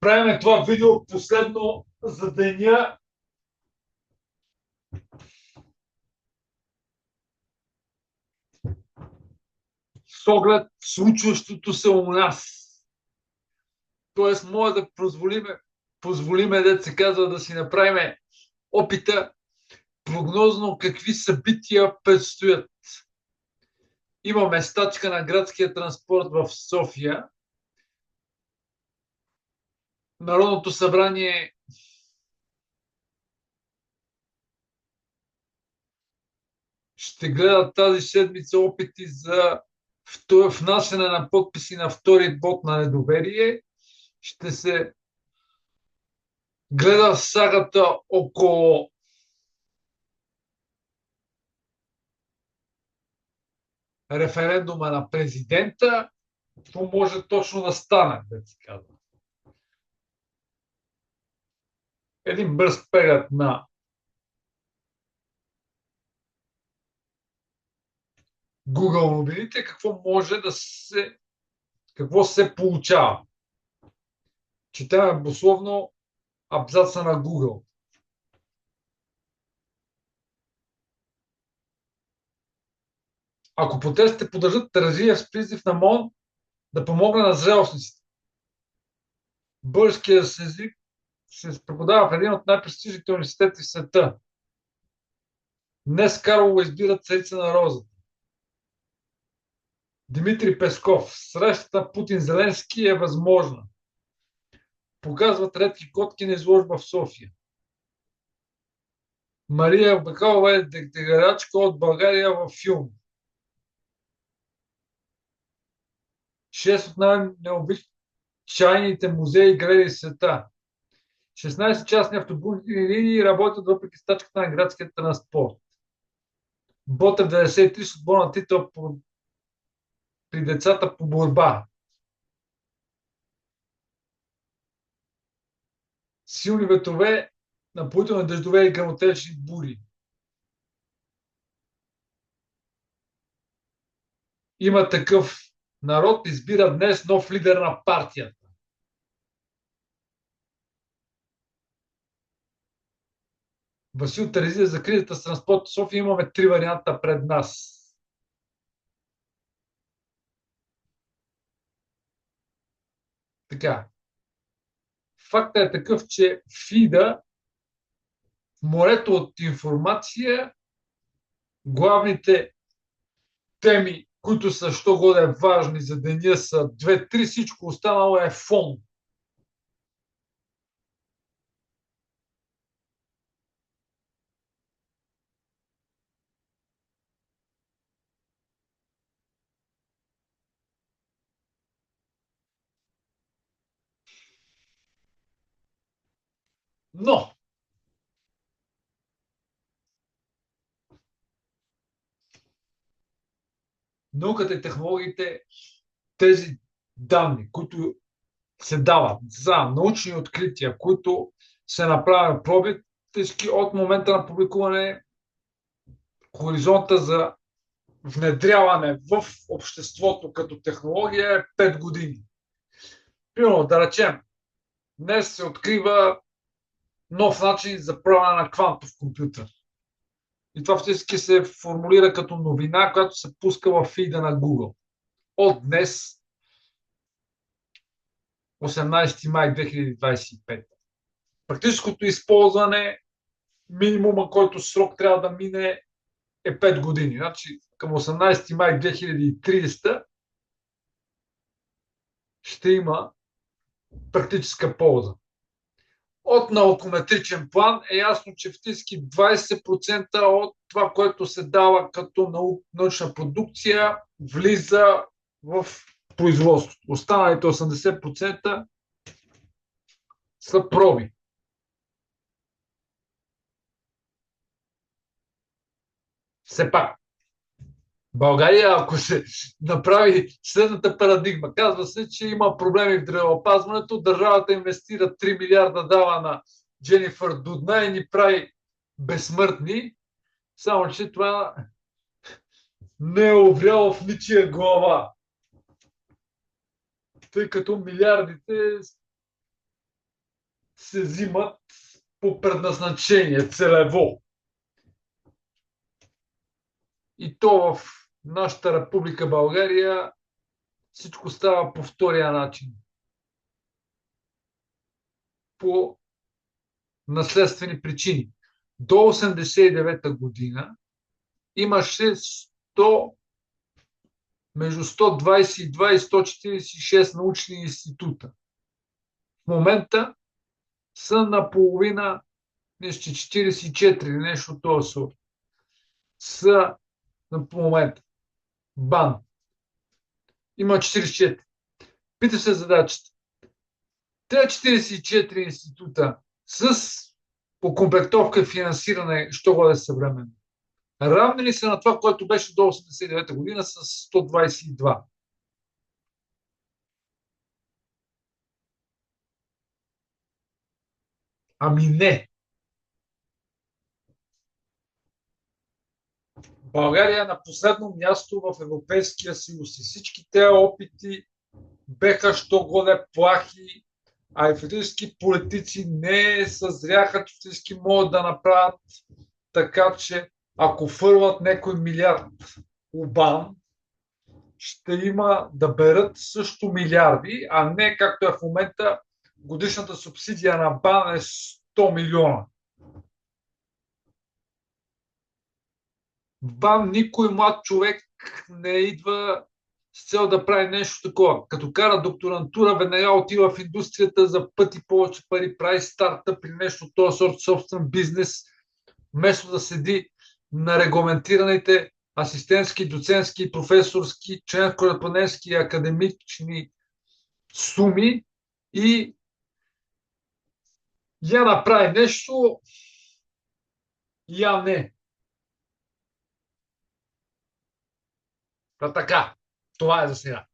Правиме това видео последно за деня с оглед случващото се у нас. Тоест, може да позволиме, да се казва, да си направим опита прогнозно какви събития предстоят. Имаме стачка на градския транспорт в София. Народното събрание ще гледа тази седмица опити за внасяне на подписи на втори вод на недоверие. Ще се гледа сагата около референдума на президента. Какво може точно да стане, да си казвам. Един бърз преглед на Google новините, какво се получава. Четем дословно абзаца на Google. Ако протестите поддържат Терезиев с призив на МОН да помогне на зрелостниците. Българският език се преподава в един от най-престижните университети в света. Днес Карлово избира царица на розата. Дмитрий Песков. Срещата Путин-Зеленски е възможна. Показват редки котки на изложба в София. Мария Бакалова е дегарачка от България във филм. 6 от най-необичайните музеи и галерии в света. 16 частни автобусни линии работят въпреки стачката на градския транспорт. Ботев 93 с отборна титла при децата по борба. Силни ветрове, напоителни дъждове и гръмотевични бури. Има такъв народ, избира днес нов лидер на партията. Васил Терезия за кризата с транспорт в София. Имаме 3 варианта пред нас. Така. Фактът е такъв, че фида в морето от информация, главните теми, които са що годе важни за деня, са 2-3, всичко останало е фон. Но науката и технологиите, тези данни, които се дават за научни открития, които се направят проби, тежки от момента на публикуване, хоризонта за внедряване в обществото като технология е 5 години. Примерно, да речем, днес се открива нов начин за правене на квантов компютър. И това фактически се формулира като новина, която се пуска в фида на Google. От днес, 18 май 2025. Практическото използване, минимума, който срок трябва да мине, е 5 години. Значи към 18 май 2030 ще има практическа полза. От наукометричен план е ясно, че фактически 20% от това, което се дава като научна продукция, влиза в производството. Останалите 80% са проби. Все пак, България, ако се направи следната парадигма, казва се, че има проблеми в здравеопазването, държавата инвестира 3 милиарда, дава на Дженифър Дудна и ни прави безсмъртни, само че това не е овряло в ничия глава, тъй като милиардите се взимат по предназначение, целево. И то в нашата Република България всичко става по втория начин. По наследствени причини. До 1989 година имаше 100, между 122 и 146 научни института. В момента са наполовина, нещо 44, нещо от този сорт. Са на момента. БАН. Има 44. Пита се задачата. Тези 44 института с окомплектовка и финансиране, що го да е съвременно, равни ли са на това, което беше до 1989 година с 122? Ами не. България е на последно място в Европейския съюз и всички тези опити беха що годе плахи, а и фактически политици не съзряха, че фактически могат да направят така, че ако фърват някой милиард УБАН, ще има да берат също милиарди, а не както е в момента годишната субсидия на БАН е 100 милиона. В БАН никой млад човек не идва с цел да прави нещо такова. Като кара докторантура, веднага отива в индустрията за пъти повече пари, прави старта при нещо от този сорт собствен бизнес, вместо да седи на регламентираните асистентски, доцентски, професорски, член-кореспондентски и академични суми и я направи нещо, я не. Та така, това е за сега.